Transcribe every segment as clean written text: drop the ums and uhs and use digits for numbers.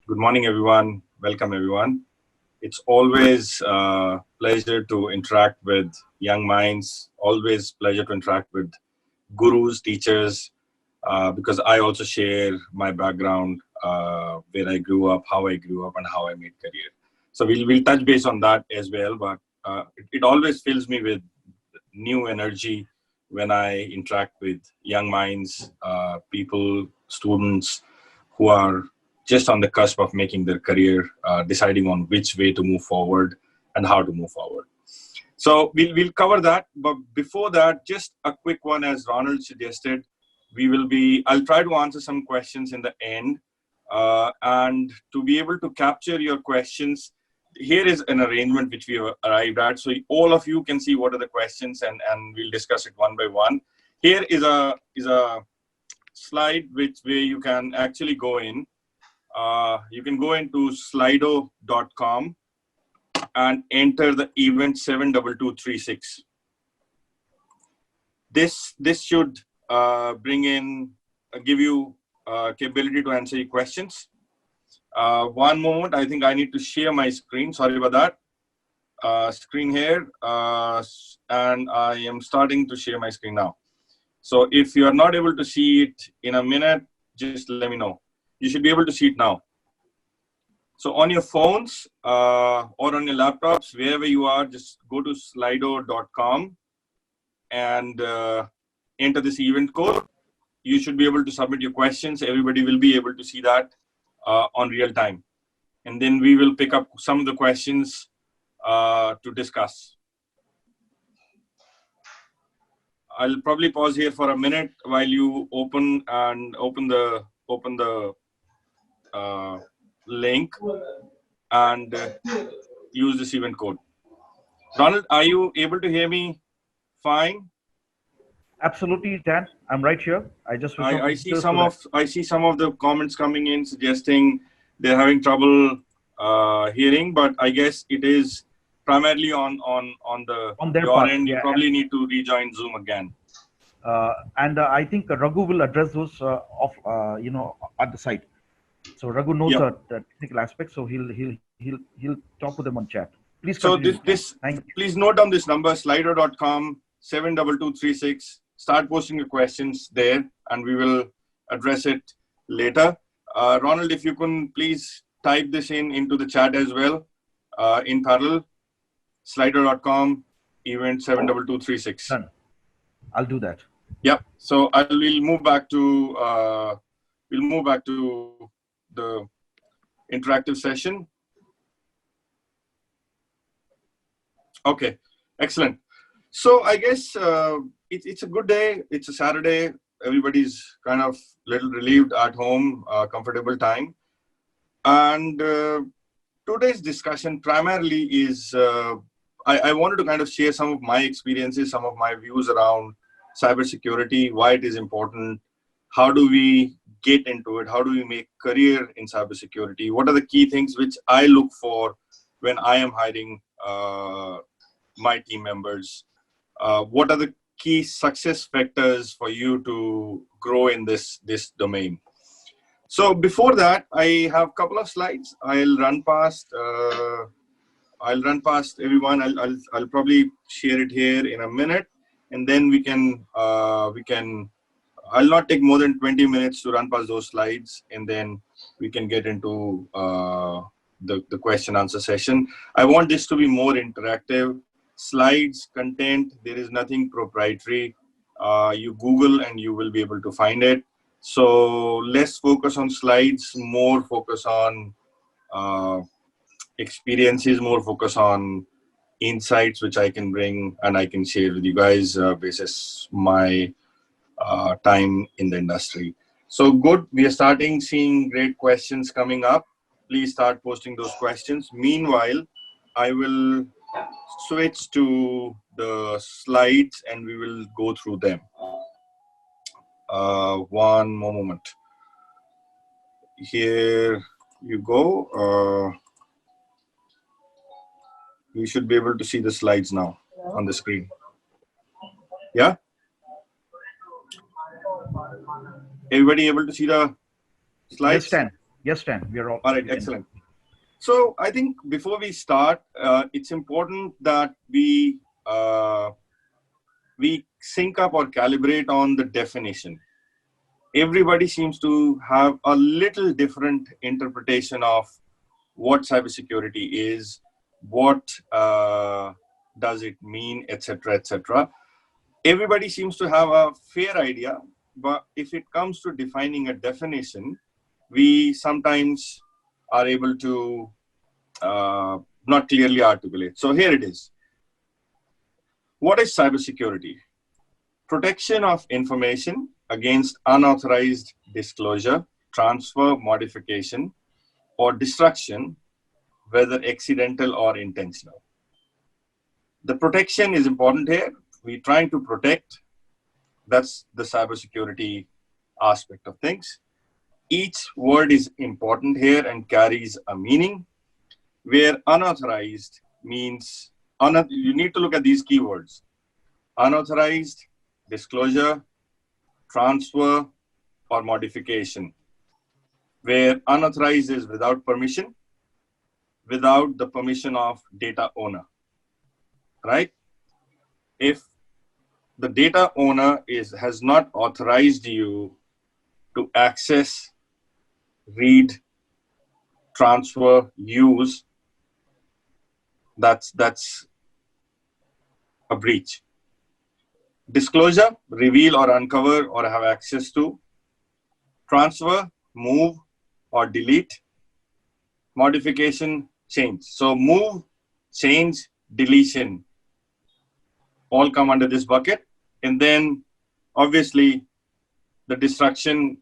Good morning, everyone. Welcome, everyone. It's always a pleasure to interact with young minds, always pleasure to interact with gurus, teachers, because I also share my background, where I grew up, how I grew up, and how I made career. So we'll touch base on that as well, but it always fills me with new energy when I interact with young minds, people, students who are just on the cusp of making their career, deciding on which way to move forward and how to move forward. So we'll cover that, but before that, just a quick one, as Ronald suggested. I'll try to answer some questions in the end, and to be able to capture your questions, here is an arrangement which we have arrived at. So all of you can see what are the questions, and we'll discuss it one by one. Here is a slide where you can actually go in. You can go into slido.com and enter the event 72236. This should give you capability to answer your questions. One moment, I think I need to share my screen. Sorry about that. Screen here, and I am starting to share my screen now. So if you are not able to see it in a minute, just let me know. You should be able to see it now. So on your phones or on your laptops, wherever you are, just go to slido.com and enter this event code. You should be able to submit your questions. Everybody will be able to see that on real time. And then we will pick up some of the questions to discuss. I'll probably pause here for a minute while you open the link and use this event code. Ronald, are you able to hear me fine? Absolutely, Dan. I'm right here. I see some of the comments coming in suggesting they're having trouble hearing, but I guess it is primarily on your part, end. You probably need to rejoin Zoom again. And I think Raghu will address those at the site. So Raghu knows the technical aspects, so he'll talk to them on chat. Please continue. So please note down this number, slido.com 72236. Start posting your questions there, and we will address it later. Ronald, if you can please type this into the chat as well, in parallel, slido.com event 72236. Done. I'll do that. Yep. So we'll move back to the interactive session. Okay, excellent. So I guess it's a good day. It's a Saturday. Everybody's kind of little relieved at home, comfortable time. And today's discussion primarily is, I wanted to kind of share some of my experiences, some of my views around cybersecurity, why it is important, how do we get into it, how do we make career in cybersecurity, what are the key things which I look for when I am hiring my team members, what are the key success factors for you to grow in this domain. So before that, I have a couple of slides. I'll run past everyone. I'll probably share it here in a minute, and then I'll not take more than 20 minutes to run past those slides, and then we can get into the question answer session. I want this to be more interactive. Slides, content, there is nothing proprietary. You Google and you will be able to find it. So less focus on slides, more focus on experiences, more focus on insights which I can bring and I can share with you guys basis my time in the industry. So good, we are starting seeing great questions coming up. Please start posting those questions. Meanwhile, I will switch to the slides and we will go through them. One more moment. Here you go. You should be able to see the slides now on the screen. Yeah? Everybody able to see the slides? Yes, Yes, Stan, we are all. All right, excellent. So I think before we start, it's important that we sync up or calibrate on the definition. Everybody seems to have a little different interpretation of what cybersecurity is, what does it mean, etc., etc. Everybody seems to have a fair idea, but if it comes to defining a definition, we sometimes are able to not clearly articulate. So here it is. What is cybersecurity? Protection of information against unauthorized disclosure, transfer, modification, or destruction, whether accidental or intentional. The protection is important here. We're trying to protect. That's the cybersecurity aspect of things. Each word is important here and carries a meaning. Where unauthorized means, you need to look at these keywords. Unauthorized, disclosure, transfer, or modification. Where unauthorized is without permission, without the permission of data owner, right? If the data owner has not authorized you to access, read, transfer, use, that's a breach. Disclosure, reveal or uncover or have access to. Transfer, move or delete. Modification, change. So move, change, deletion all come under this bucket. And then obviously the destruction,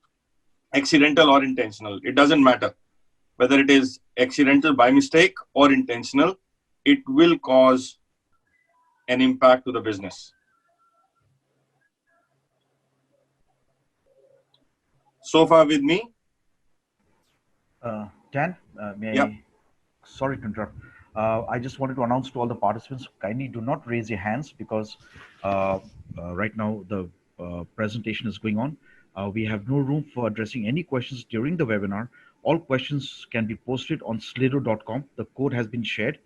accidental or intentional, it doesn't matter whether it is accidental by mistake or intentional, it will cause an impact to the business. So far with me? Dan, may Yep. Sorry to interrupt. I just wanted to announce to all the participants, kindly do not raise your hands because right now the presentation is going on. We have no room for addressing any questions during the webinar. All questions can be posted on slido.com. The code has been shared.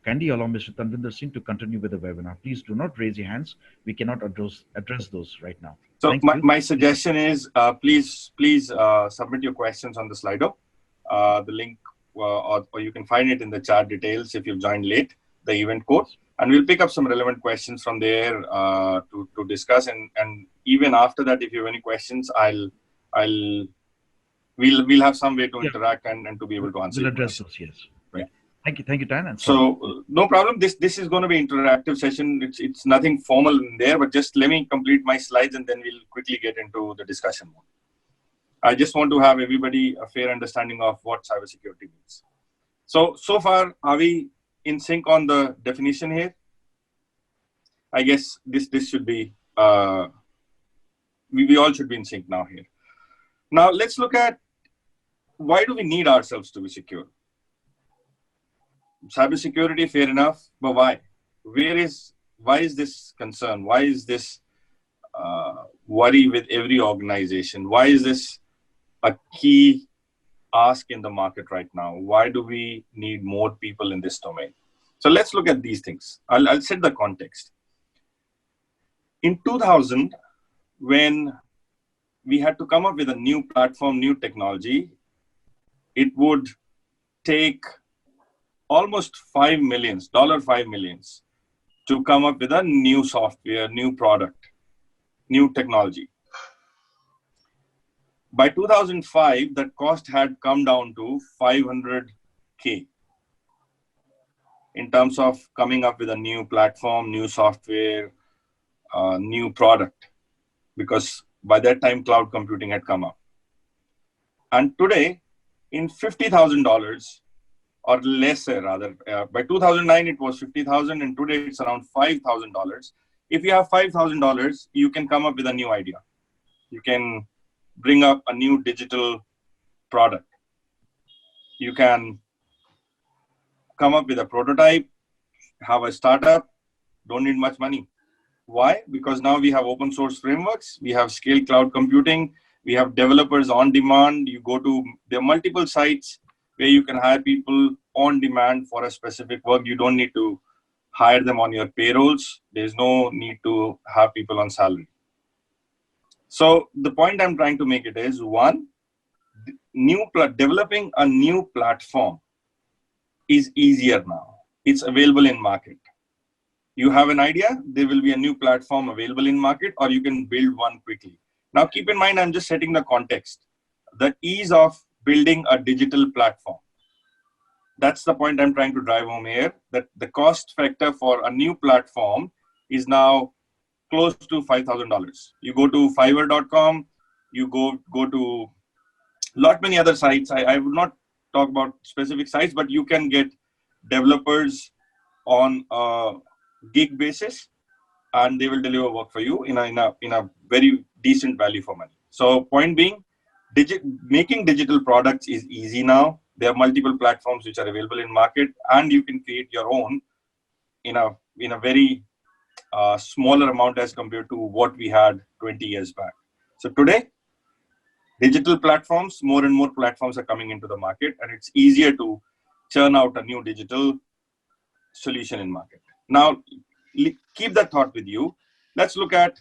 Kindly allow Mr. Tanvinder Singh to continue with the webinar. Please do not raise your hands. We cannot address those right now. So Thank you. my suggestion is please submit your questions on the Slido. The link or you can find it in the chat details if you've joined late, the event code. And we'll pick up some relevant questions from there to discuss. And even after that, if you have any questions, we'll have some way to interact and to be able to answer. We'll address those, yes. Right. Thank you, Dan. And so no problem. This is going to be an interactive session. It's nothing formal in there, but just let me complete my slides and then we'll quickly get into the discussion mode. I just want to have everybody a fair understanding of what cybersecurity means. So far, are we in sync on the definition here? I guess this should be, we all should be in sync now here. Now let's look at why do we need ourselves to be secure? Cybersecurity, fair enough, but why? Why is this concern? Why is this worry with every organization? Why is this a key ask in the market right now? Why do we need more people in this domain? So let's look at these things. I'll set the context. In 2000, when we had to come up with a new platform, new technology, it would take almost $5 million to come up with a new software, new product, new technology. By 2005, that cost had come down to $500K in terms of coming up with a new platform, new software, new product, because by that time, cloud computing had come up. And today, in $50,000 or lesser rather, by 2009, it was $50,000 and today it's around $5,000. If you have $5,000, you can come up with a new idea. You can bring up a new digital product. You can come up with a prototype, have a startup, don't need much money. Why? Because now we have open source frameworks, we have scale cloud computing, We have developers on demand. There are multiple sites where you can hire people on demand for a specific work. You don't need to hire them on your payrolls. There's no need to have people on salary. So the point I'm trying to make it is, one, developing a new platform is easier now. It's available in market. You have an idea, there will be a new platform available in market, or you can build one quickly. Now, keep in mind, I'm just setting the context. The ease of building a digital platform. That's the point I'm trying to drive home here, that the cost factor for a new platform is now close to $5,000. You go to fiverr.com, you go to lot many other sites. I would not talk about specific sites, but you can get developers on a gig basis, and they will deliver work for you in a very decent value for money. So point being, making digital products is easy now. There are multiple platforms which are available in market, and you can create your own in a very smaller amount as compared to what we had 20 years back. So today, digital platforms, more and more platforms are coming into the market, and it's easier to churn out a new digital solution in market. Now, keep that thought with you. Let's look at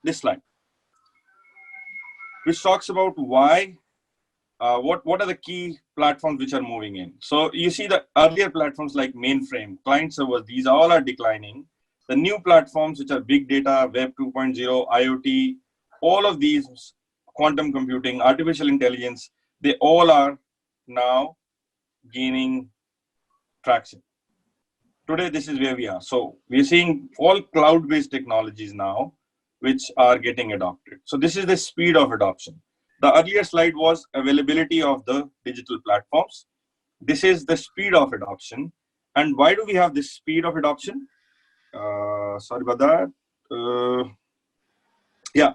this slide, which talks about why, what are the key platforms which are moving in. So you see the earlier platforms like mainframe, client servers, these all are declining. The new platforms which are big data, web 2.0, IoT, all of these, quantum computing, artificial intelligence, they all are now gaining traction. Today, this is where we are. So we're seeing all cloud-based technologies now, which are getting adopted. So this is the speed of adoption. The earlier slide was availability of the digital platforms. This is the speed of adoption. And why do we have this speed of adoption? Sorry about that. Yeah.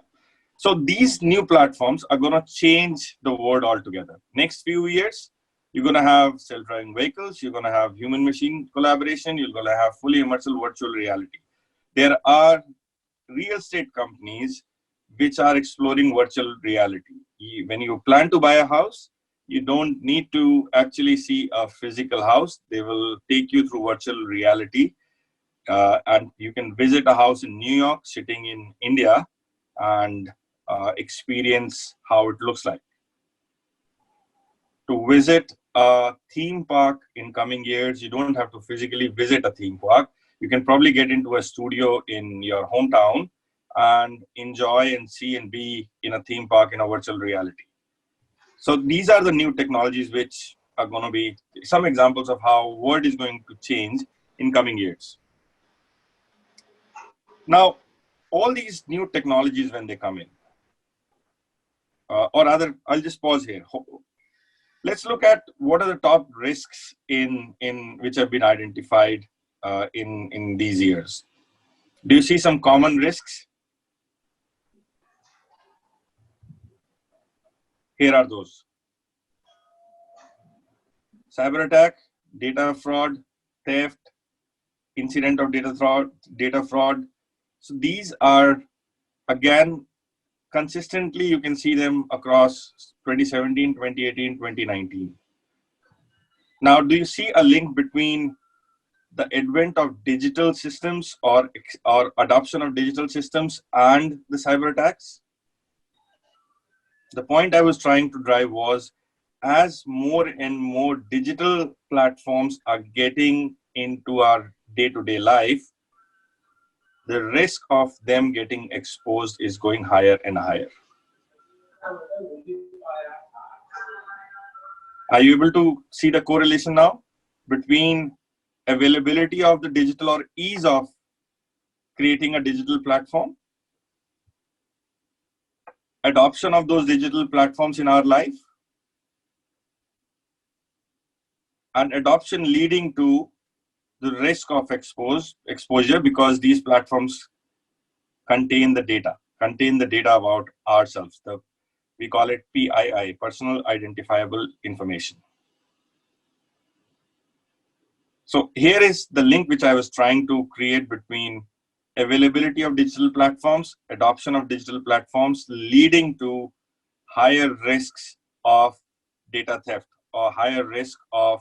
So these new platforms are going to change the world altogether. Next few years, you're going to have self-driving vehicles. You're going to have human-machine collaboration. You're going to have fully immersive virtual reality. There are real estate companies which are exploring virtual reality. When you plan to buy a house, you don't need to actually see a physical house. They will take you through virtual reality. And you can visit a house in New York, sitting in India, and experience how it looks like. To visit a theme park in coming years, you don't have to physically visit a theme park. You can probably get into a studio in your hometown and enjoy and see and be in a theme park in a virtual reality. So these are the new technologies which are going to be some examples of how world is going to change in coming years. Now, all these new technologies, when they come in, or rather, I'll just pause here. Let's look at what are the top risks in which have been identified in these years. Do you see some common risks? Here are those. Cyber attack, data fraud, theft, incident of data fraud. So these are, again, consistently, you can see them across 2017, 2018, 2019. Now, do you see a link between the advent of digital systems or adoption of digital systems and the cyber attacks? The point I was trying to drive was, as more and more digital platforms are getting into our day-to-day life, the risk of them getting exposed is going higher and higher. Are you able to see the correlation now between availability of the digital or ease of creating a digital platform, adoption of those digital platforms in our life, and adoption leading to the risk of exposure, because these platforms contain the data about ourselves. We call it PII, personal identifiable information. So here is the link which I was trying to create between availability of digital platforms, adoption of digital platforms, leading to higher risks of data theft or higher risk of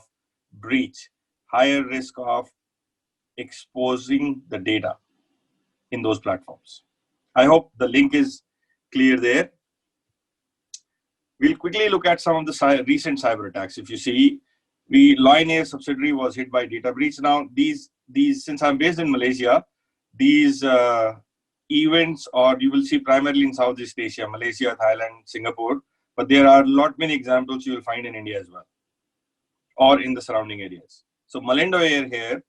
breach, higher risk of exposing the data in those platforms. I hope the link is clear there. We'll quickly look at some of the recent cyber attacks. If you see, Lion Air subsidiary was hit by data breach. Now, these since I'm based in Malaysia, these events, or you will see primarily in Southeast Asia, Malaysia, Thailand, Singapore, but there are many examples you will find in India as well, or in the surrounding areas. So Malindo Air here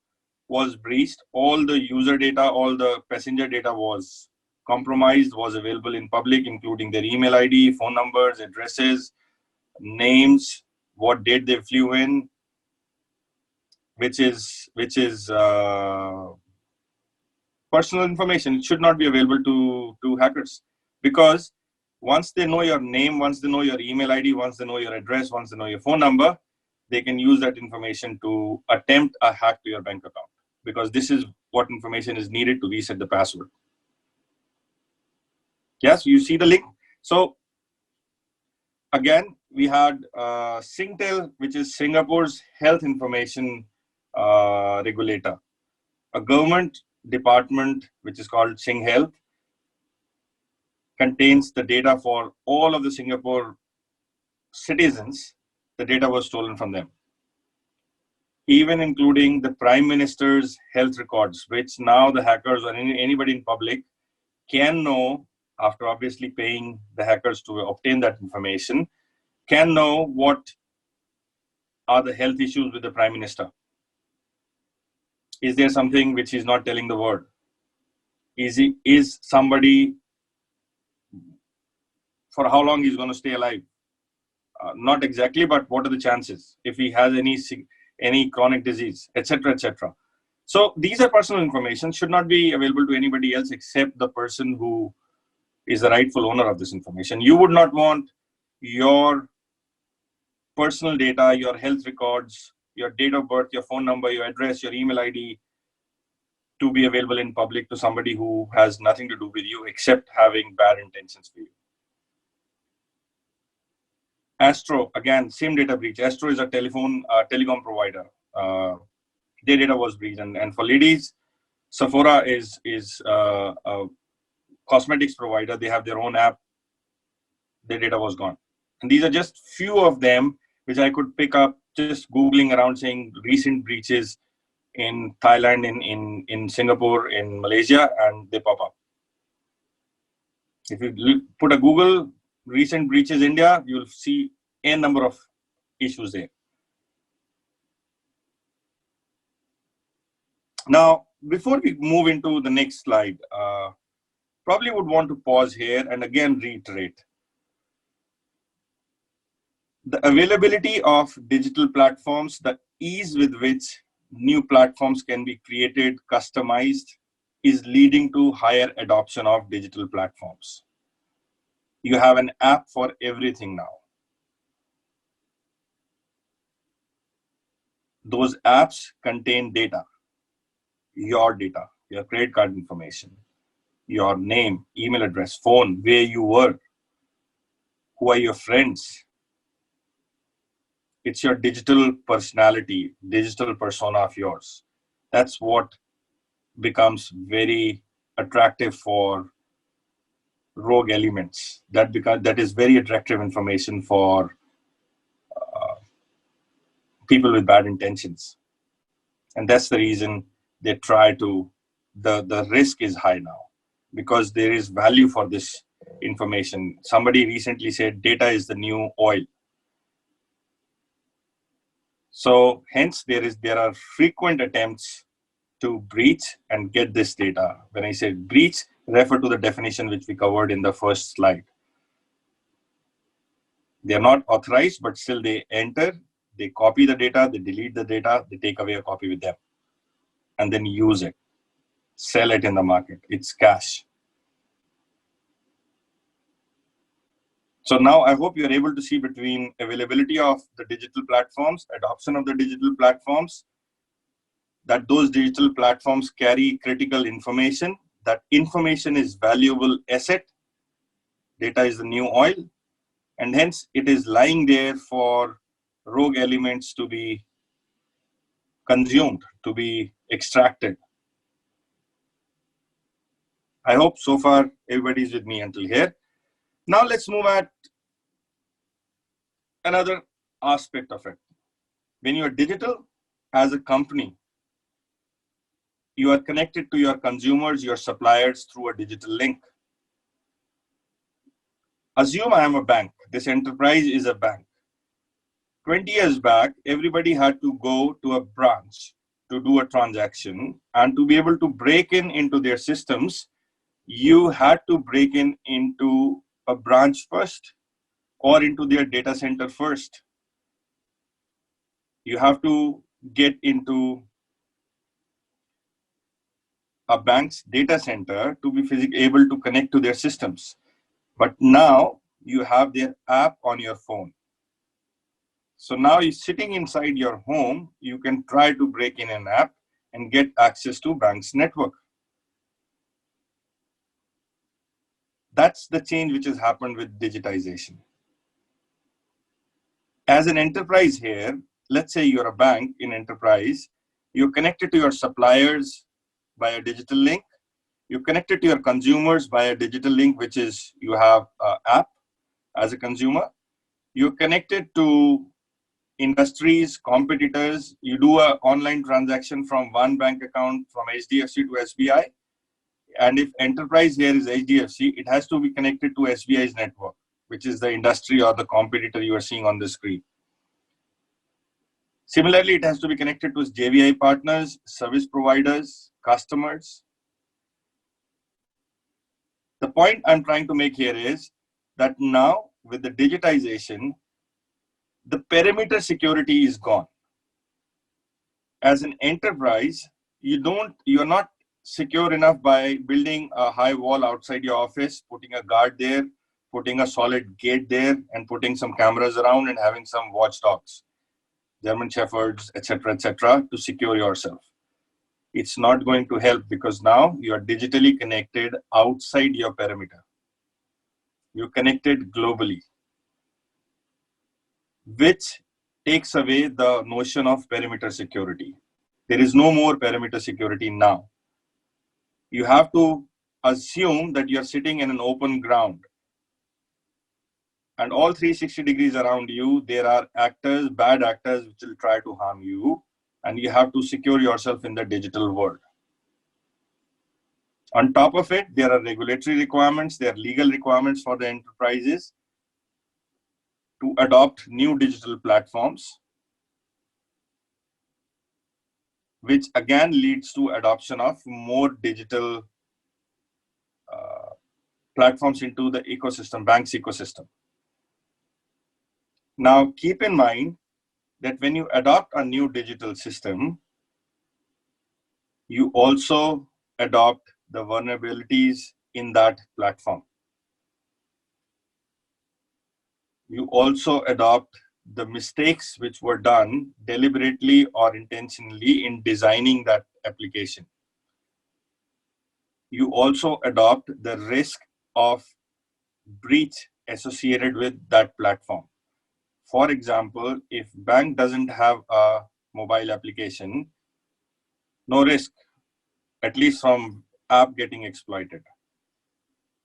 was breached. All the user data, all the passenger data was compromised, was available in public, including their email ID, phone numbers, addresses, names, what date they flew in, which is personal information. It should not be available to hackers, because once they know your name, once they know your email ID, once they know your address, once they know your phone number, they can use that information to attempt a hack to your bank account, because this is what information is needed to reset the password. Yes, you see the link. So again, we had Singtel, which is Singapore's health information regulator, a government department which is called Singh Health, contains the data for all of the Singapore citizens. The data was stolen from them, even including the Prime Minister's health records, which now the hackers or anybody in public can know, after obviously paying the hackers to obtain that information, can know what are the health issues with the Prime Minister. Is there something which he's not telling the world? Is somebody, for how long he's going to stay alive? Not exactly, but what are the chances? If he has any chronic disease, etc., etc. So these are personal information, should not be available to anybody else except the person who is the rightful owner of this information. You would not want your personal data, your health records, your date of birth, your phone number, your address, your email ID to be available in public to somebody who has nothing to do with you except having bad intentions for you. Astro, again, same data breach. Astro is a telecom provider. Their data was breached. And for ladies, Sephora is a cosmetics provider. They have their own app. Their data was gone. And these are just few of them which I could pick up just Googling around, saying recent breaches in Thailand, in Singapore, in Malaysia, and they pop up. If you put a Google recent breaches India, you'll see a number of issues there. Now, before we move into the next slide, probably would want to pause here and again reiterate. The availability of digital platforms, the ease with which new platforms can be created, customized, is leading to higher adoption of digital platforms. You have an app for everything now. Those apps contain data, your credit card information, your name, email address, phone, where you were, who are your friends. It's your digital personality, digital persona of yours. That's what becomes very attractive for rogue elements. That is very attractive information for people with bad intentions. And that's the reason they try to, the risk is high now, because there is value for this information. Somebody recently said data is the new oil. So hence there are frequent attempts to breach and get this data. When I say breach, refer to the definition which we covered in the first slide. They are not authorized, but still they enter, they copy the data, they delete the data, they take away a copy with them, and then use it, sell it in the market. It's cash. So now I hope you're able to see between availability of the digital platforms, adoption of the digital platforms, that those digital platforms carry critical information, that information is valuable asset, data is the new oil, and hence it is lying there for rogue elements to be consumed, to be extracted. I hope so far everybody's with me until here. Now let's move at another aspect of it. When you are digital as a company, you are connected to your consumers, your suppliers through a digital link. Assume I am a bank. This enterprise is a bank. 20 years back, everybody had to go to a branch to do a transaction, and to be able to break in into their systems, you had to break in into a branch first or into their data center first. You have to get into a bank's data center to be physically able to connect to their systems. But now you have their app on your phone. So now you're sitting inside your home, you can try to break in an app and get access to bank's network. That's the change which has happened with digitization. As an enterprise here, let's say you're a bank in enterprise, you're connected to your suppliers by a digital link. You're connected to your consumers by a digital link, which is you have an app as a consumer. You're connected to industries, competitors. You do an online transaction from one bank account from HDFC to SBI. And if enterprise here is HDFC, it has to be connected to SBI's network, which is the industry or the competitor you are seeing on the screen. Similarly, it has to be connected to its JVI partners, service providers, customers. The point I'm trying to make here is that now with the digitization, the perimeter security is gone. As an enterprise, you're not secure enough by building a high wall outside your office, putting a guard there, putting a solid gate there, and putting some cameras around and having some watchdogs, German Shepherds, etc., to secure yourself. It's not going to help because now you are digitally connected outside your perimeter. You're connected globally, which takes away the notion of perimeter security. There is no more perimeter security now. You have to assume that you're sitting in an open ground, and all 360 degrees around you, there are actors, bad actors, which will try to harm you, and you have to secure yourself in the digital world. On top of it, there are regulatory requirements, there are legal requirements for the enterprises to adopt new digital platforms, which again leads to adoption of more digital platforms into the ecosystem, bank's ecosystem. Now, keep in mind that when you adopt a new digital system, you also adopt the vulnerabilities in that platform. You also adopt the mistakes which were done deliberately or intentionally in designing that application. You also adopt the risk of breach associated with that platform. For example, if bank doesn't have a mobile application, no risk, at least from app getting exploited.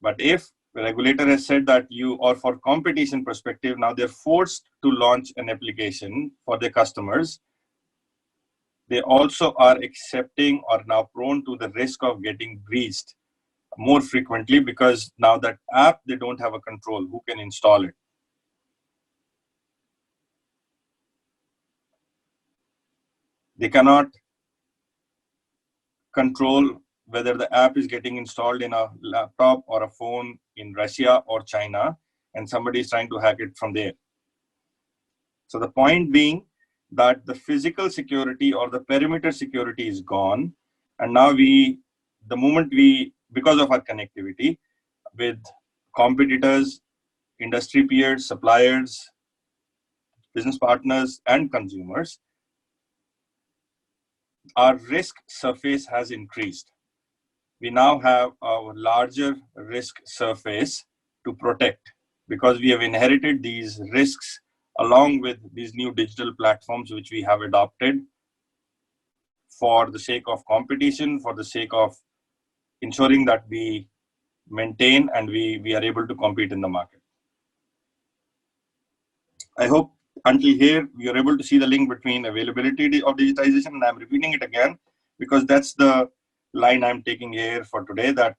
But if the regulator has said that or for competition perspective, now they're forced to launch an application for their customers, they also are accepting or now prone to the risk of getting breached more frequently because now that app, they don't have a control who can install it. They cannot control whether the app is getting installed in a laptop or a phone in Russia or China, and somebody is trying to hack it from there. So the point being that the physical security or the perimeter security is gone. And now because of our connectivity with competitors, industry peers, suppliers, business partners, and consumers, our risk surface has increased. we now have a larger risk surface to protect, because we have inherited these risks along with these new digital platforms which we have adopted for the sake of competition, for the sake of ensuring that we maintain and we are able to compete in the market. I hope until here you're able to see the link between availability of digitization, and I'm repeating it again because that's the line I'm taking here for today, that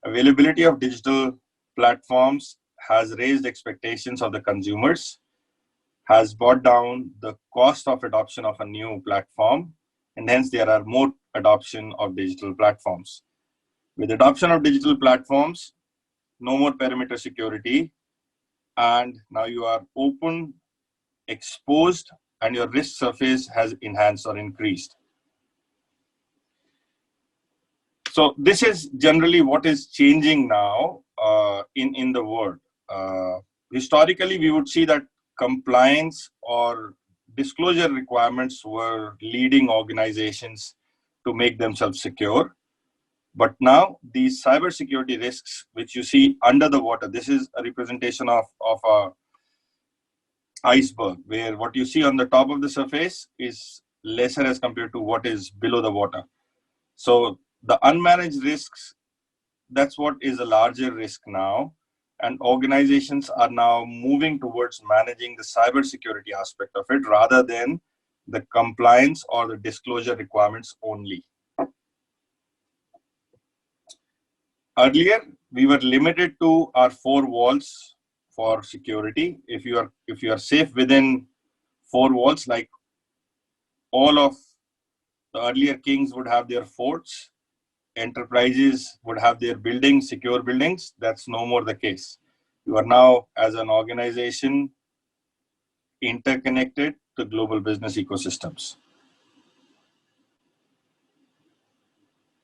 availability of digital platforms has raised expectations of the consumers, has brought down the cost of adoption of a new platform, and hence there are more adoption of digital platforms. With adoption of digital platforms, no more perimeter security, and now you are open, exposed, and your risk surface has enhanced or increased. So this is generally what is changing now in the world. Historically, we would see that compliance or disclosure requirements were leading organizations to make themselves secure. But now these cybersecurity risks, which you see under the water, this is a representation of a iceberg, where what you see on the top of the surface is lesser as compared to what is below the water. So the unmanaged risks, that's what is a larger risk now. And organizations are now moving towards managing the cybersecurity aspect of it rather than the compliance or the disclosure requirements only. Earlier, we were limited to our four walls for security. If you are safe within four walls, like all of the earlier kings would have their forts, enterprises would have their buildings, secure buildings, that's no more the case. You are now, as an organization, interconnected to global business ecosystems.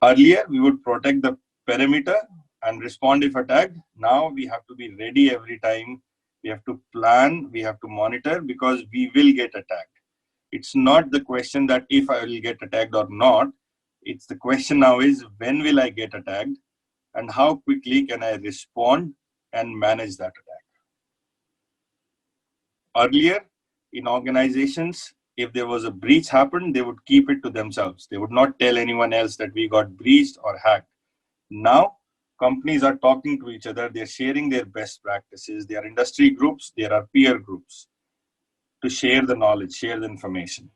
Earlier, we would protect the perimeter and respond if attacked. Now we have to be ready every time. We have to plan, we have to monitor, because we will get attacked. It's not the question that if I will get attacked or not. It's the question now is, when will I get attacked and how quickly can I respond and manage that attack? Earlier, in organizations, if there was a breach happened, they would keep it to themselves. They would not tell anyone else that we got breached or hacked. Now, companies are talking to each other. They're sharing their best practices. There are industry groups. There are peer groups to share the knowledge, share the information.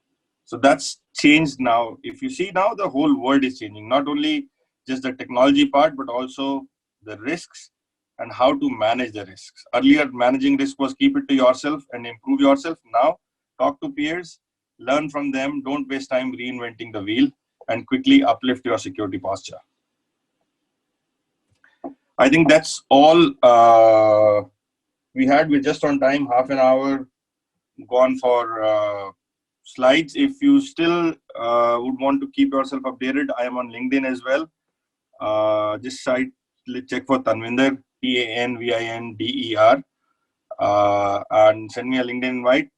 So that's changed now. If you see now, the whole world is changing, not only just the technology part, but also the risks and how to manage the risks. Earlier, managing risk was keep it to yourself and improve yourself. Now, talk to peers, learn from them, don't waste time reinventing the wheel, and quickly uplift your security posture. I think that's all we had. We're just on time, half an hour gone for slides. If you still would want to keep yourself updated, I am on LinkedIn as well. Just check for Tanvinder, Tanvinder, and send me a LinkedIn invite.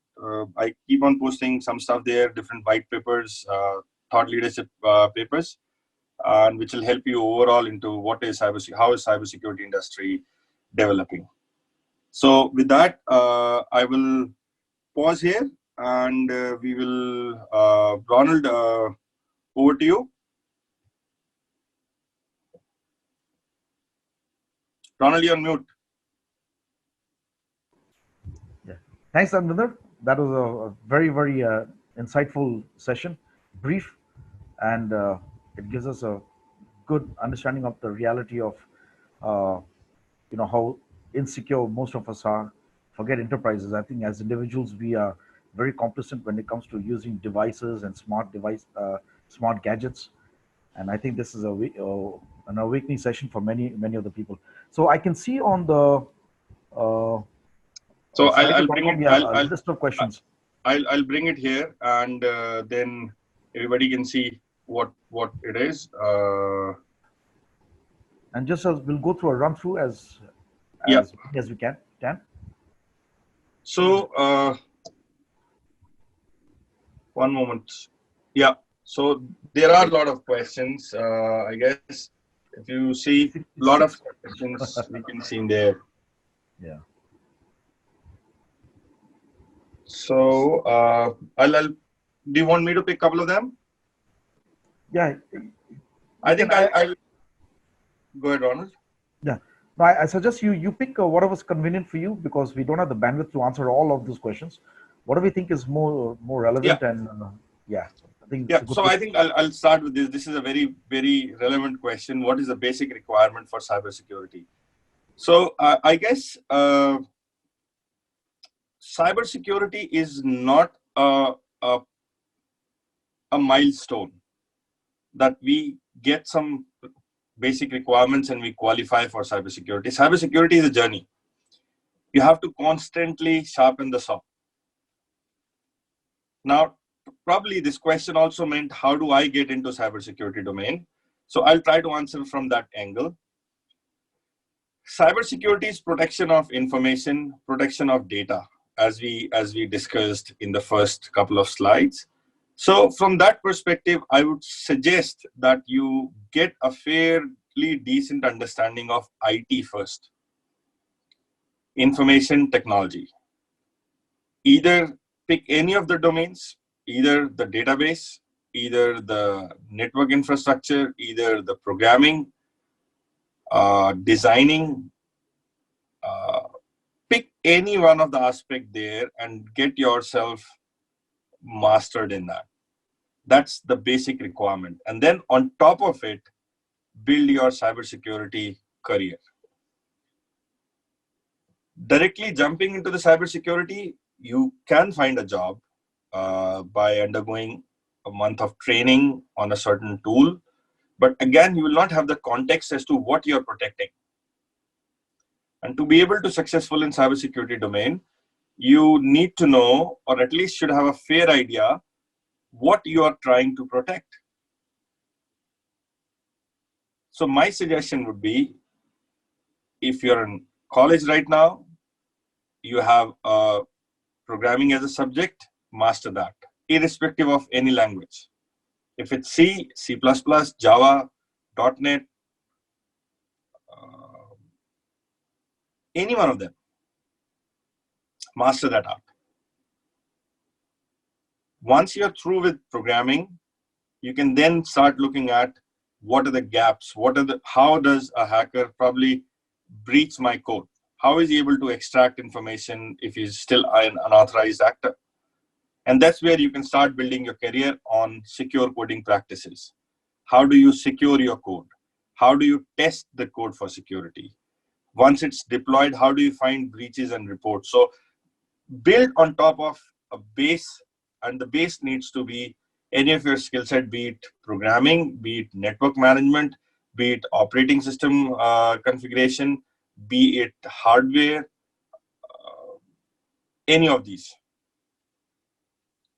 I keep on posting some stuff there, different white papers, thought leadership papers, and which will help you overall into what is how is cybersecurity industry developing. So with that, I will pause here, and we will, Ronald, over to you. Ronald, you're on mute. Yeah. Thanks, Tanvinder. That was a very, very insightful session, brief, and it gives us a good understanding of the reality of, how insecure most of us are. Forget enterprises. I think as individuals, we are very complacent when it comes to using devices and smart gadgets. And I think this is an awakening session for many, many of the people. So I can see on the So I'll bring it. we have a list of questions. I'll bring it here, and then everybody can see what it is. And just as we'll go through a run through as we can. So one moment. Yeah. So there are a lot of questions. I guess If you see a It's lot of six. questions we can see in there. Yeah. So I'll. Do you want me to pick a couple of them? Yeah. I You can. think I'll go ahead, Ronald. Yeah. No, I suggest you pick whatever's convenient for you, because we don't have the bandwidth to answer all of those questions. What do we think is more Yeah, relevant? And yeah, I think yeah. it's a good So I place. think I'll start with this. This is a very relevant question. What is the basic requirement for cybersecurity? So I guess cybersecurity is not a, a milestone that we get some basic requirements and we qualify for cybersecurity. Cybersecurity is a journey. You have to constantly sharpen the saw. Now, probably this question also meant, how do I get into cybersecurity domain? So I'll try to answer from that angle. Cybersecurity is protection of information, protection of data, as we discussed in the first couple of slides. So from that perspective, I would suggest that you get a fairly decent understanding of IT first. Information technology. Either pick any of the domains, either the database, either the network infrastructure, either the programming, designing, pick any one of the aspect there and get yourself mastered in that. That's the basic requirement. And then on top of it, build your cybersecurity career. Directly jumping into the cybersecurity, you can find a job by undergoing a month of training on a certain tool. But again, you will not have the context as to what you're protecting. And to be able to successful in cybersecurity domain, you need to know, or at least should have a fair idea, what you are trying to protect. So my suggestion would be, if you're in college right now, you have programming as a subject, master that, irrespective of any language. If it's C, C++, Java, .NET, any one of them, master that art. Once you're through with programming, you can then start looking at what are the gaps, how does a hacker probably breach my code? How is he able to extract information if he's still an unauthorized actor? And that's where you can start building your career on secure coding practices. How do you secure your code? How do you test the code for security? Once it's deployed, how do you find breaches and reports? So build on top of a base, and the base needs to be any of your skill set, be it programming, be it network management, be it operating system configuration, be it hardware, any of these.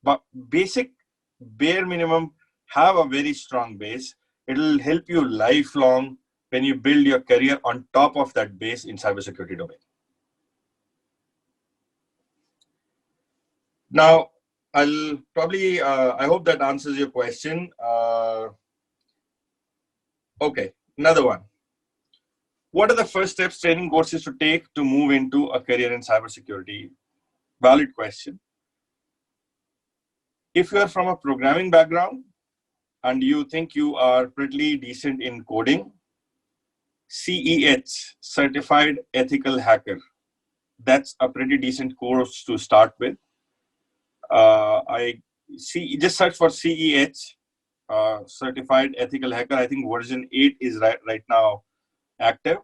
But basic, bare minimum, have a very strong base. It'll help you lifelong when you build your career on top of that base in cybersecurity domain. Now, I'll probably, I hope that answers your question. Okay, another one. What are the first steps training courses to take to move into a career in cybersecurity? Valid question. If you are from a programming background and you think you are pretty decent in coding, CEH, Certified Ethical Hacker, that's a pretty decent course to start with. I see, just search for CEH, Certified Ethical Hacker. I think version 8 is right now active.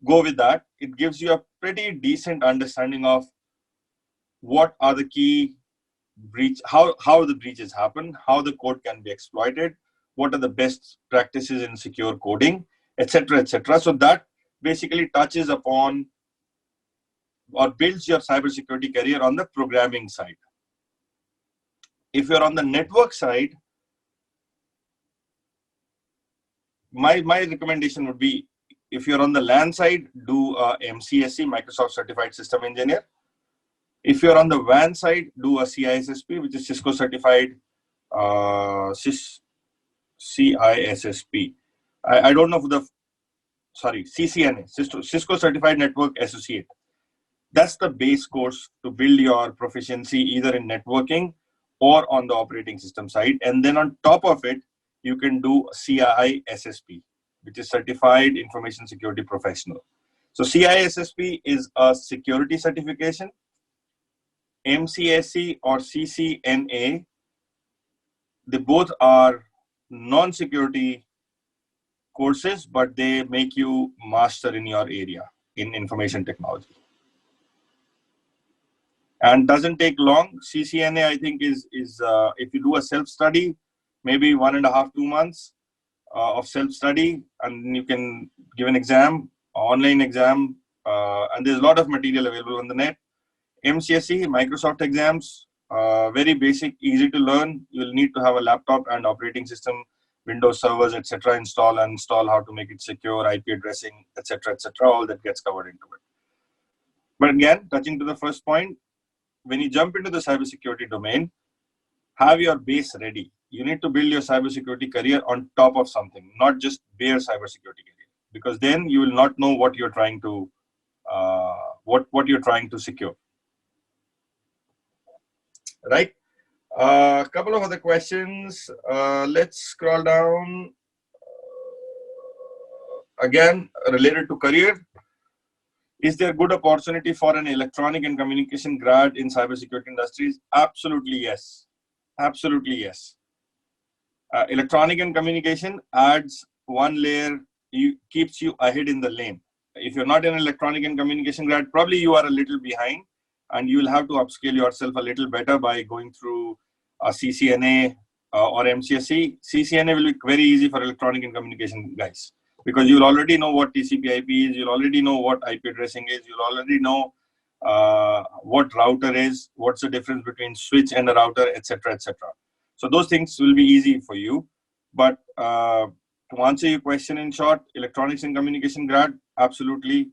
Go with that. It gives you a pretty decent understanding of what are the key breach, how the breaches happen, how the code can be exploited, what are the best practices in secure coding, etc., etc. So that basically touches upon or builds your cybersecurity career on the programming side. If you're on the network side, my recommendation would be, if you're on the LAN side, do MCSE, Microsoft Certified System Engineer. If you're on the WAN side, do a CISSP, which is Cisco Certified CISSP. I don't know for the CCNA, Cisco Certified Network Associate. That's the base course to build your proficiency either in networking or on the operating system side. And then on top of it, you can do CISSP, which is Certified Information Security Professional. So CISSP is a security certification. MCSE or CCNA, they both are non-security courses, but they make you master in your area in information technology. And doesn't take long. CCNA, I think, is if you do a self-study, maybe 1.5 to 2 months of self-study, and you can give an exam, online exam, and there's a lot of material available on the net. MCSE, Microsoft exams, very basic, easy to learn. You'll need to have a laptop and operating system, Windows servers, etc. Install how to make it secure, IP addressing, etc. All that gets covered into it. But again, touching to the first point, when you jump into the cybersecurity domain, have your base ready. You need to build your cybersecurity career on top of something, not just bare cybersecurity career, because then you will not know what you're trying to what you're trying to secure. Right? A couple of other questions. Let's scroll down. Again, related to career. Is there good opportunity for an electronic and communication grad in cybersecurity industries? Absolutely yes. Absolutely yes. Electronic and communication adds one layer, keeps you ahead in the lane. If you're not an electronic and communication grad, probably you are a little behind, and you will have to upskill yourself a little better by going through a CCNA or MCSE. CCNA will be very easy for electronic and communication guys, because you'll already know what TCP/IP is, you'll already know what IP addressing is, you'll already know what router is, what's the difference between switch and a router, etc. So those things will be easy for you. But to answer your question in short, electronics and communication grad, absolutely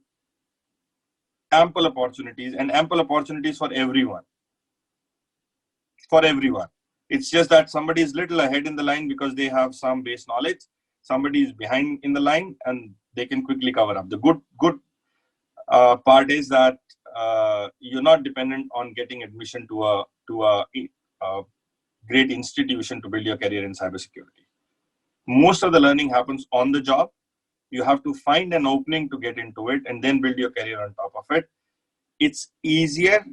ample opportunities, and ample opportunities for everyone. For everyone. It's just that somebody is little ahead in the line because they have some base knowledge. Somebody is behind in the line and they can quickly cover up. The good part is that you're not dependent on getting admission to a great institution to build your career in cybersecurity. Most of the learning happens on the job. You have to find an opening to get into it and then build your career on top of it. It's easier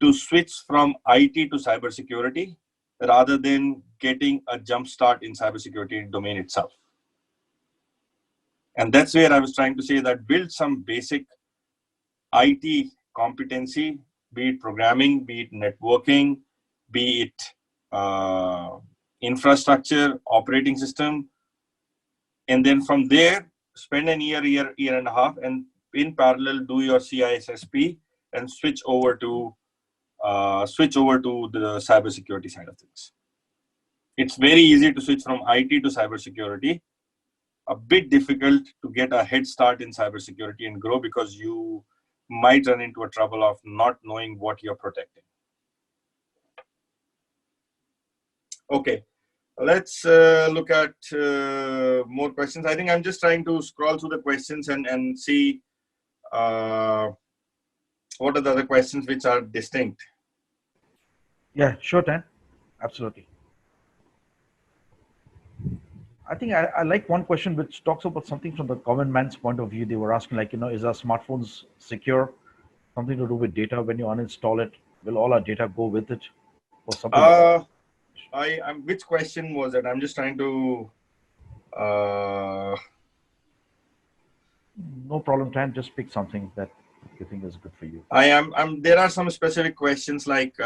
to switch from IT to cybersecurity rather than getting a jump start in cybersecurity domain itself. And that's where I was trying to say that build some basic IT competency, be it programming, be it networking, be it infrastructure, operating system. And then from there, spend an year and a half, and in parallel, do your CISSP and switch over to the cybersecurity side of things. It's very easy to switch from IT to cybersecurity. A bit difficult to get a head start in cybersecurity and grow, because you might run into a trouble of not knowing what you're protecting. Okay, let's look at more questions. I think I'm just trying to scroll through the questions and see what are the other questions which are distinct. Yeah, sure, Tan. Absolutely. I think I like one question which talks about something from the common man's point of view. They were asking, like, is our smartphones secure? Something to do with data. When you uninstall it, will all our data go with it, or something like that? Which question was it? I'm just trying to. No problem, Tan. Just pick something that you think is good for you. There are some specific questions like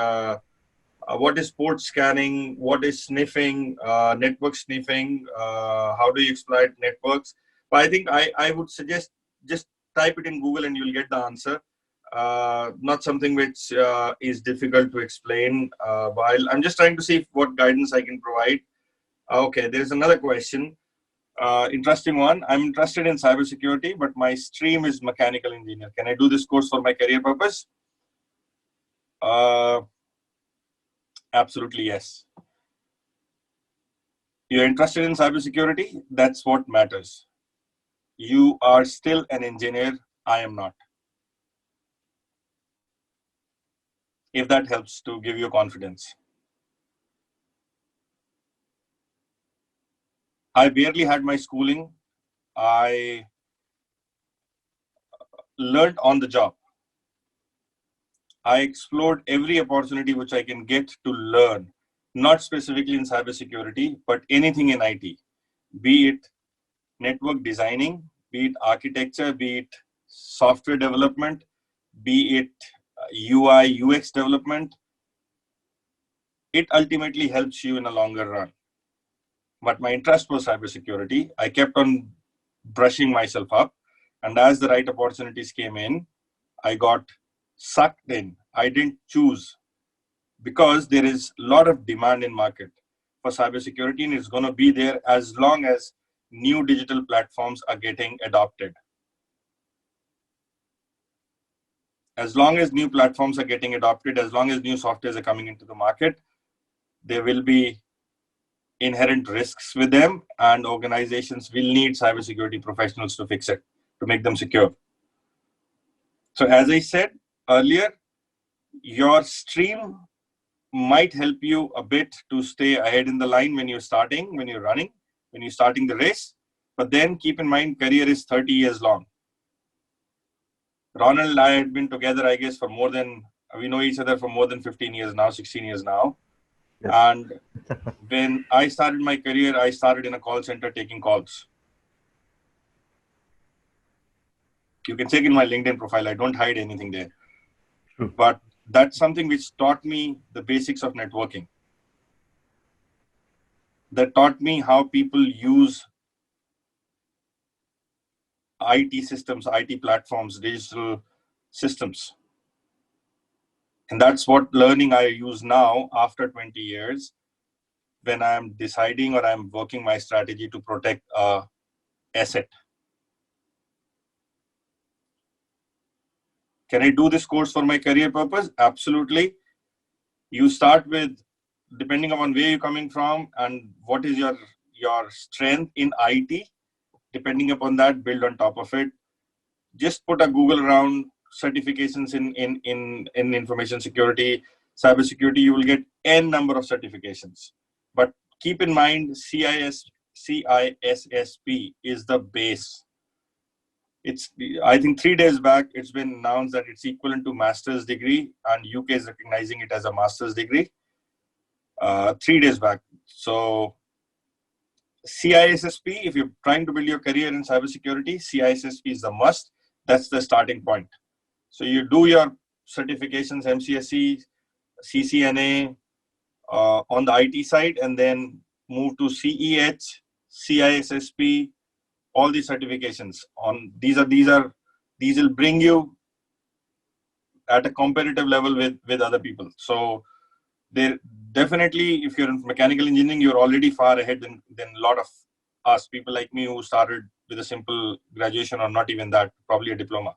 what is port scanning, what is sniffing, network sniffing, how do you exploit networks? But I think I would suggest just type it in Google and you'll get the answer. Not something which is difficult to explain. While I'm just trying to see what guidance I can provide. Okay, there's another question. Interesting one. I'm interested in cybersecurity, but my stream is mechanical engineer. Can I do this course for my career purpose? Absolutely, yes. You're interested in cybersecurity? That's what matters. You are still an engineer. I am not. If that helps to give you confidence. I barely had my schooling. I learned on the job. I explored every opportunity which I can get to learn, not specifically in cybersecurity, but anything in IT, be it network designing, be it architecture, be it software development, be it UI, UX development. It ultimately helps you in a longer run. But my interest was cybersecurity. I kept on brushing myself up. And as the right opportunities came in, I got sucked in. I didn't choose because there is a lot of demand in market for cybersecurity, and it's going to be there as long as new digital platforms are getting adopted. As long as new platforms are getting adopted, as long as new softwares are coming into the market, there will be inherent risks with them, and organizations will need cybersecurity professionals to fix it, to make them secure. So as I said earlier, your stream might help you a bit to stay ahead in the line when you're starting, when you're running, when you're starting the race. But then keep in mind, career is 30 years long. Ronald and I had been together, I guess, we know each other for more than 15 years now, 16 years now. Yes. And when I started my career, I started in a call center taking calls. You can check in my LinkedIn profile. I don't hide anything there. True. But that's something which taught me the basics of networking. That taught me how people use IT systems, IT platforms, digital systems. And that's what learning I use now after 20 years when I'm deciding or I'm working my strategy to protect a asset. Can I do this course for my career purpose? Absolutely. You start with, depending upon where you're coming from and what is your strength in IT, depending upon that, build on top of it. Just put a Google around certifications in information security, cybersecurity. You will get n number of certifications. But keep in mind, CISSP is the base. I think 3 days back, it's been announced that it's equivalent to master's degree, and UK is recognizing it as a master's degree. 3 days back. So CISSP, if you're trying to build your career in cybersecurity, CISSP is the must. That's the starting point. So you do your certifications, MCSE, CCNA on the IT side, and then move to CEH, CISSP, all these certifications. These will bring you at a competitive level with other people. So there definitely, if you're in mechanical engineering, you're already far ahead than a lot of us, people like me who started with a simple graduation or not even that, probably a diploma.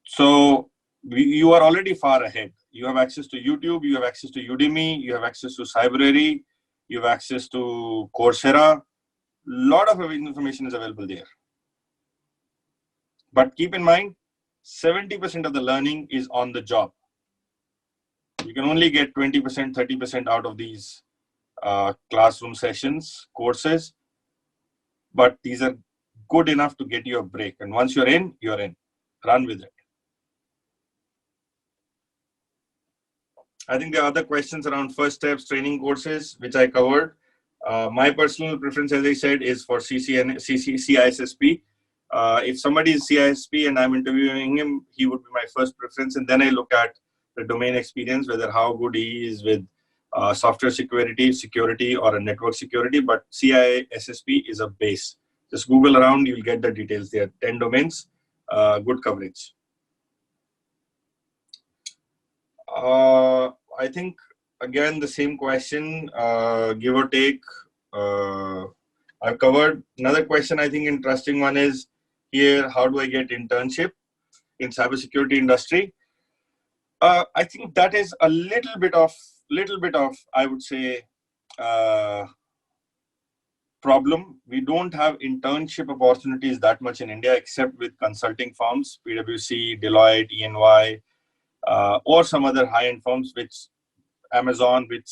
So you are already far ahead. You have access to YouTube, you have access to Udemy, you have access to Cybrary, you have access to Coursera. A lot of information is available there. But keep in mind, 70% of the learning is on the job. You can only get 20%, 30% out of these classroom sessions, courses, but these are good enough to get you a break. And once you're in, run with it. I think there are other questions around first steps, training courses, which I covered. My personal preference, as I said, is for CISSP. If somebody is CISP and I'm interviewing him, he would be my first preference. And then I look at the domain experience, whether how good he is with software security, or a network security. But CISSP is a base. Just Google around, you'll get the details there. 10 domains, good coverage. I think, again, the same question, give or take. I've covered. Another question, I think interesting one is here, how do I get internship in cybersecurity industry? I think that is a little bit of, I would say, problem. We don't have internship opportunities that much in India, except with consulting firms, PWC, Deloitte, EY, or some other high-end firms, which Amazon, which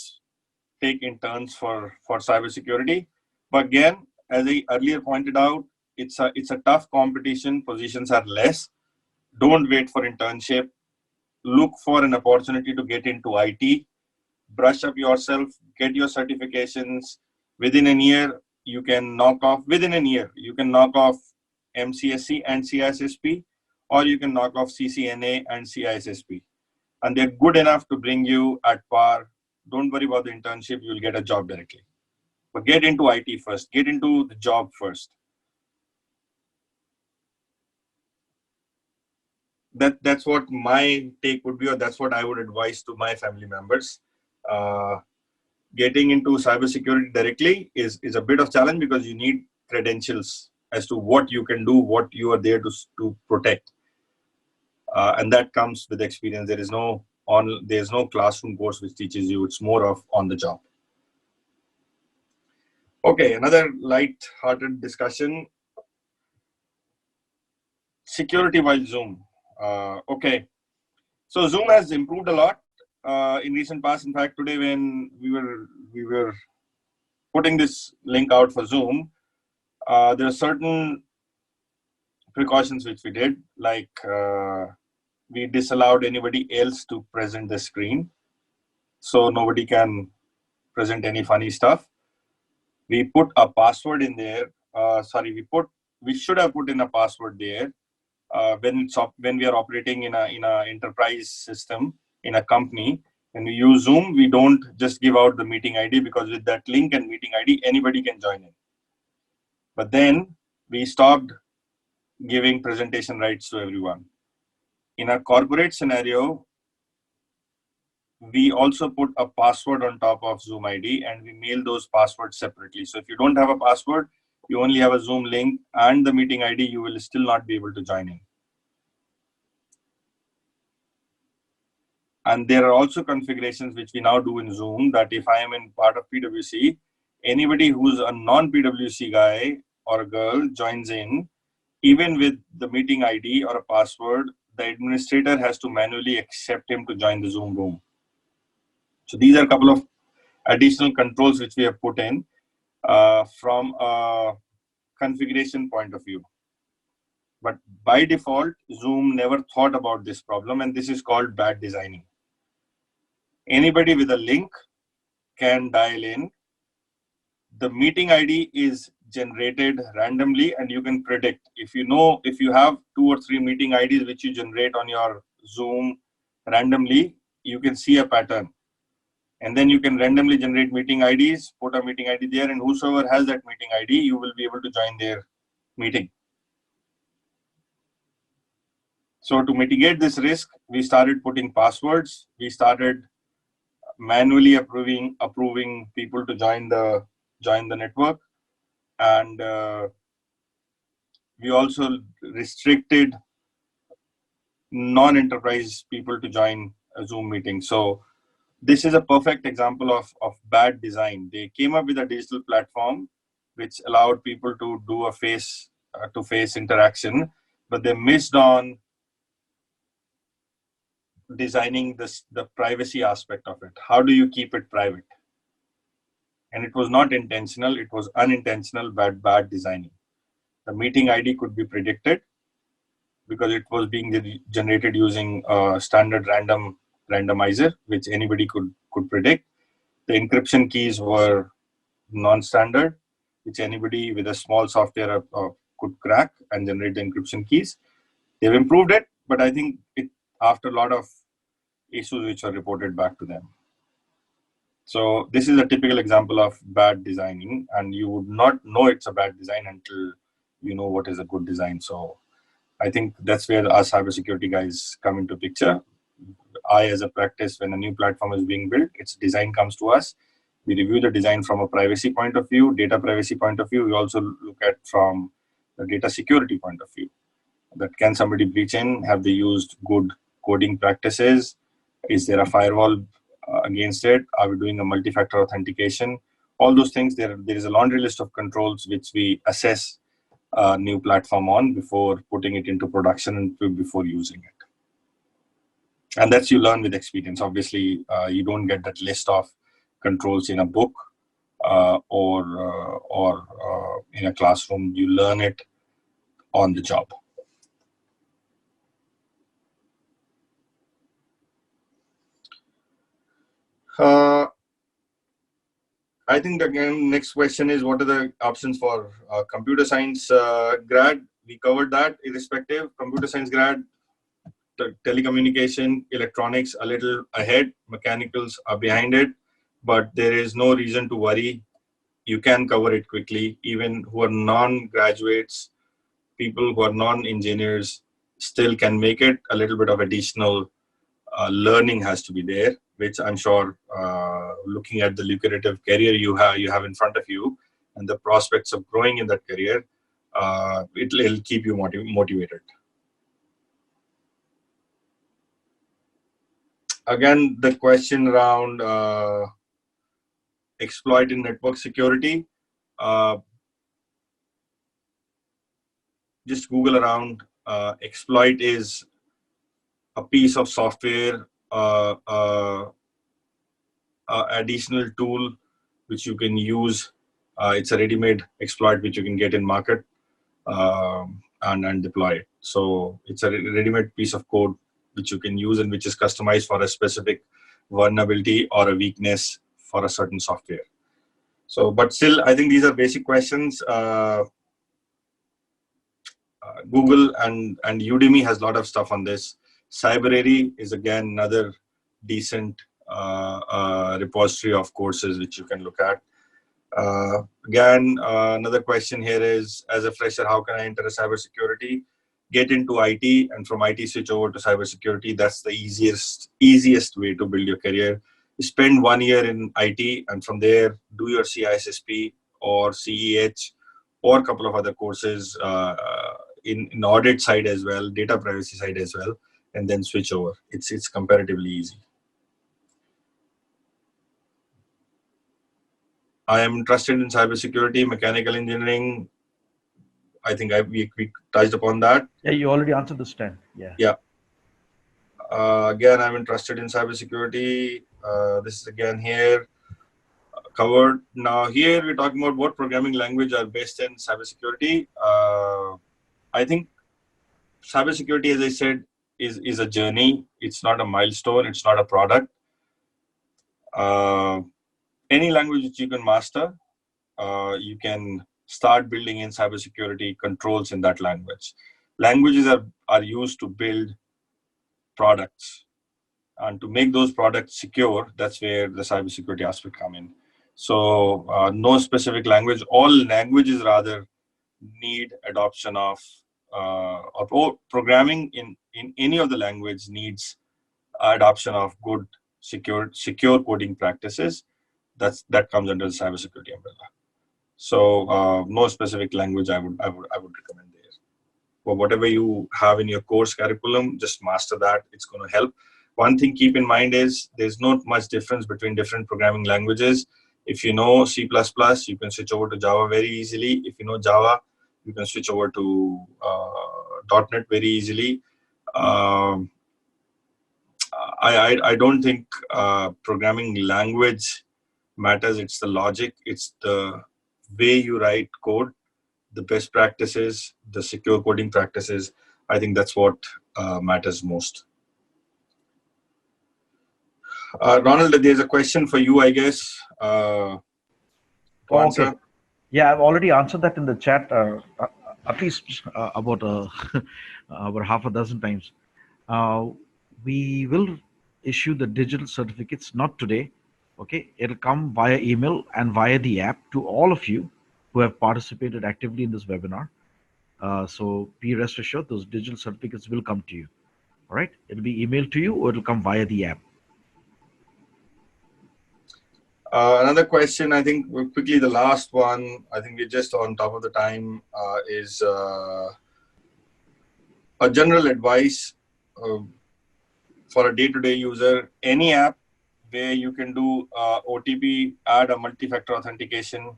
take interns for cybersecurity. But again, as I earlier pointed out, it's a tough competition. Positions are less. Don't wait for internship. Look for an opportunity to get into IT. Brush up yourself. Get your certifications. Within a year, you can knock off. Within a year, you can knock off MCSC and CISSP, or you can knock off CCNA and CISSP, and they're good enough to bring you at par. Don't worry about the internship. You'll get a job directly. But get into IT first. Get into the job first. That's what my take would be, or that's what I would advise to my family members. Getting into cybersecurity directly is a bit of challenge, because you need credentials as to what you can do, what you are there to protect, and that comes with experience. There's no classroom course which teaches you. It's more of on the job. Okay, another light-hearted discussion. Security while Zoom. Okay, so Zoom has improved a lot in recent past. In fact, today when we were putting this link out for Zoom, there are certain precautions which we did, like we disallowed anybody else to present the screen, so nobody can present any funny stuff. We put a password in there. We should have put in a password there. When we are operating in a enterprise system in a company, when we use Zoom, we don't just give out the meeting ID, because with that link and meeting ID, anybody can join in. But then we stopped giving presentation rights to everyone. In a corporate scenario, we also put a password on top of Zoom ID, and we mail those passwords separately. So if you don't have a password, you only have a Zoom link and the meeting ID, you will still not be able to join in. And there are also configurations which we now do in Zoom, that if I am in part of PWC, anybody who's a non-PWC guy or a girl joins in, even with the meeting ID or a password, the administrator has to manually accept him to join the Zoom room. So these are a couple of additional controls which we have put in from a configuration point of view. But by default, Zoom never thought about this problem, and this is called bad designing. Anybody with a link can dial in. The meeting ID is generated randomly, and you can predict. If you have 2 or 3 meeting IDs which you generate on your Zoom randomly, you can see a pattern. And then you can randomly generate meeting IDs, put a meeting ID there, and whosoever has that meeting ID, you will be able to join their meeting. So to mitigate this risk, we started putting passwords. We started manually approving people to join the network, and we also restricted non-enterprise people to join a Zoom meeting. So this is a perfect example of bad design. They came up with a digital platform which allowed people to do a face-to-face interaction, but they missed on designing the privacy aspect of it. How do you keep it private? And it was not intentional, it was unintentional bad designing. The meeting ID could be predicted because it was being generated using a standard randomizer, which anybody could predict. The encryption keys were non-standard, which anybody with a small software could crack and generate the encryption keys. They've improved it, but I think after a lot of issues which were reported back to them. So this is a typical example of bad designing, and you would not know it's a bad design until you know what is a good design. So I think that's where our cybersecurity guys come into picture. I, as a practice, when a new platform is being built, its design comes to us. We review the design from a privacy point of view, data privacy point of view. We also look at from the data security point of view. That can somebody breach in? Have they used good coding practices? Is there a firewall against it? Are we doing a multi-factor authentication? all those things. There is a laundry list of controls which we assess a new platform on before putting it into production and before using it. And that's you learn with experience. Obviously, you don't get that list of controls in a book or in a classroom. You learn it on the job. I think again, next question is what are the options for computer science grad? We covered that irrespective. Computer science grad, telecommunication, electronics a little ahead, mechanicals are behind it, but there is no reason to worry. You can cover it quickly. Even who are non-graduates, people who are non-engineers still can make it. A little bit of additional learning has to be there, which I'm sure looking at the lucrative career you have in front of you and the prospects of growing in that career, it'll keep you motivated. Again, the question around exploit in network security, just Google around. Exploit is a piece of software, additional tool which you can use. It's a ready-made exploit which you can get in market and deploy it. So it's a ready-made piece of code which you can use and which is customized for a specific vulnerability or a weakness for a certain software. So, but still, I think these are basic questions. Google and Udemy has a lot of stuff on this. Cybersecurity is again another decent repository of courses which you can look at. Again, another question here is, as a fresher, how can I enter a cybersecurity? Get into IT and from IT switch over to cybersecurity. That's the easiest way to build your career. Spend 1 year in IT and from there do your CISSP or CEH or a couple of other courses in audit side as well, data privacy side as well, and then switch over. It's comparatively easy. I am interested in cybersecurity, mechanical engineering. I think we touched upon that. Yeah, you already answered this 10. Yeah. Yeah. Again, I'm interested in cybersecurity. This is again here covered. Now here we're talking about what programming language are based in cybersecurity. I think cybersecurity, as I said, is a journey. It's not a milestone. It's not a product. Any language that you can master, you can start building in cybersecurity controls in that language. Languages are used to build products, and to make those products secure, that's where the cybersecurity aspect come in. So no specific language. All languages rather need adoption of or programming in any of the language needs adoption of good secure coding practices. That comes under the cybersecurity umbrella. So no specific language I would recommend there. But whatever you have in your course curriculum, just master that. It's going to help. One thing keep in mind is there's not much difference between different programming languages. If you know C++, you can switch over to Java very easily. If you know Java, you can switch over to .NET very easily. I don't think programming language matters. It's the logic. It's the way you write code, the best practices, the secure coding practices. I think that's what matters most. Ronald, there's a question for you, I guess, to answer. Okay. Yeah, I've already answered that in the chat at least about about half a dozen times. We will issue the digital certificates, not today. Okay, it'll come via email and via the app to all of you who have participated actively in this webinar. So be rest assured, those digital certificates will come to you. All right, it'll be emailed to you or it'll come via the app. Another question, I think quickly the last one, I think we're just on top of the time, is a general advice for a day-to-day user. Any app where you can do OTP, add a multi-factor authentication,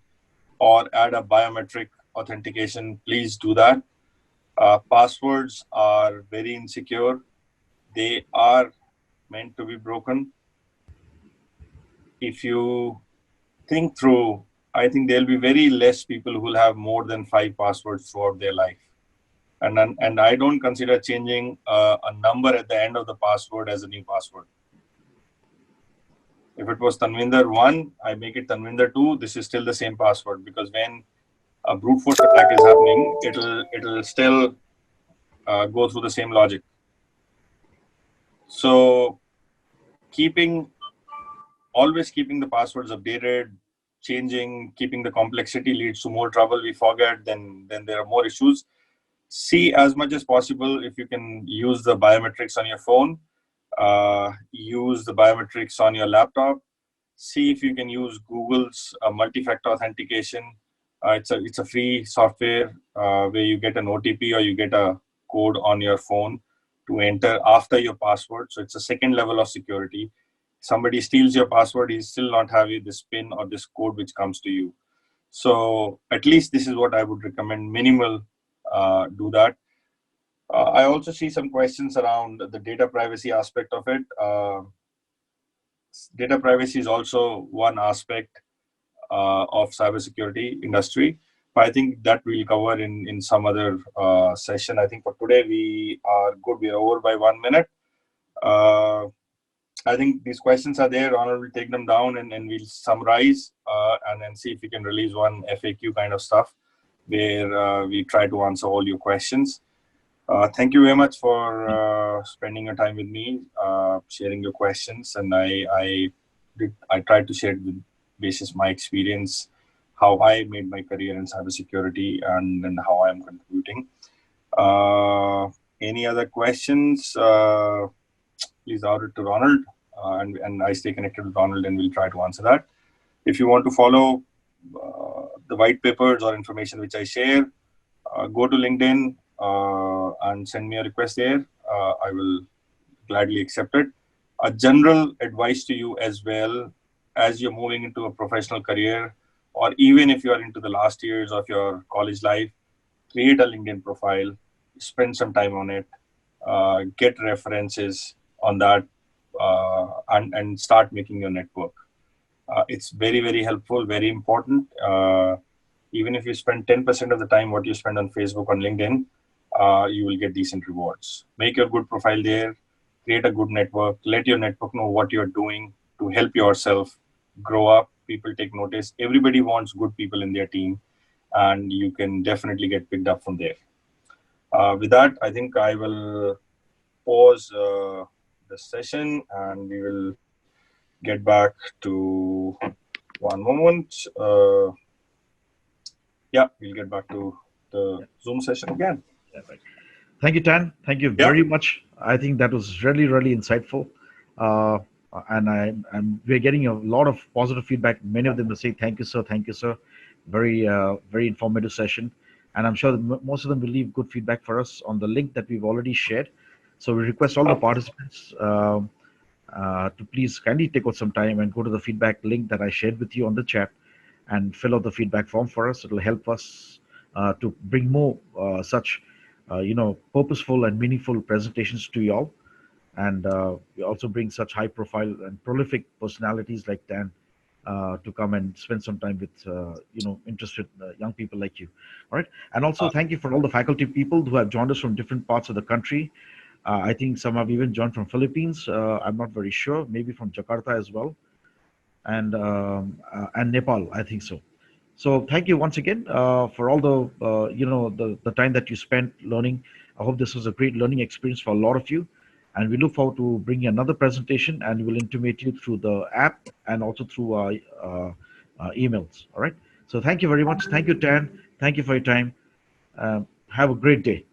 or add a biometric authentication, please do that. Passwords are very insecure. They are meant to be broken. If you think through, I think there'll be very less people who will have more than 5 passwords throughout their life. And I don't consider changing a number at the end of the password as a new password. If it was Tanvinder 1, I make it Tanvinder 2. This is still the same password, because when a brute force attack is happening, it'll still go through the same logic. So always keeping the passwords updated, keeping the complexity leads to more trouble. We forget, then there are more issues. See as much as possible if you can use the biometrics on your phone, use the biometrics on your laptop. See if you can use Google's multi-factor authentication. It's a free software where you get an OTP or you get a code on your phone to enter after your password. So it's a second level of security. Somebody steals your password, he's still not having this PIN or this code which comes to you. So at least this is what I would recommend. Minimal, do that. I also see some questions around the data privacy aspect of it. Data privacy is also one aspect of cybersecurity industry, but I think that we'll cover in some other session. I think for today we are good. We are over by 1 minute. I think these questions are there. Ronald will take them down and we'll summarize and then see if we can release one FAQ kind of stuff where we try to answer all your questions. Thank you very much for spending your time with me, sharing your questions, and I tried to share with basis my experience, how I made my career in cybersecurity, and how I'm contributing. Any other questions? Please out it to Ronald, and I stay connected with Ronald, and we'll try to answer that. If you want to follow the white papers or information which I share, go to LinkedIn and send me a request there. I will gladly accept it. A general advice to you as well, as you're moving into a professional career, or even if you are into the last years of your college life, create a LinkedIn profile, spend some time on it, get references on that, and start making your network. It's very, very helpful, very important. Even if you spend 10% of the time what you spend on Facebook, on LinkedIn, you will get decent rewards. Make your good profile there, create a good network, let your network know what you're doing to help yourself grow up. People take notice. Everybody wants good people in their team, and you can definitely get picked up from there. With that, I think I will pause the session and we will get back to one moment. Yeah, we'll get back to the Zoom session again. Yeah, right. Thank you, Tan. Thank you very much. I think that was really, really insightful. Uh, and we're getting a lot of positive feedback. Many of them will say, "Thank you, sir. Thank you, sir." Very, very informative session. And I'm sure that most of them will leave good feedback for us on the link that we've already shared. So we request all the participants to please kindly take out some time and go to the feedback link that I shared with you on the chat and fill out the feedback form for us. It'll help us to bring more such, purposeful and meaningful presentations to you all. And we also bring such high profile and prolific personalities like Dan to come and spend some time with, interested young people like you. All right. And also thank you for all the faculty people who have joined us from different parts of the country. I think some have even joined from Philippines. I'm not very sure, maybe from Jakarta as well, and Nepal, I think so. So thank you once again for all the time that you spent learning. I hope this was a great learning experience for a lot of you, and we look forward to bringing another presentation, and we'll intimate you through the app and also through emails. All right. So thank you very much. Thank you, Tan. Thank you for your time. Have a great day.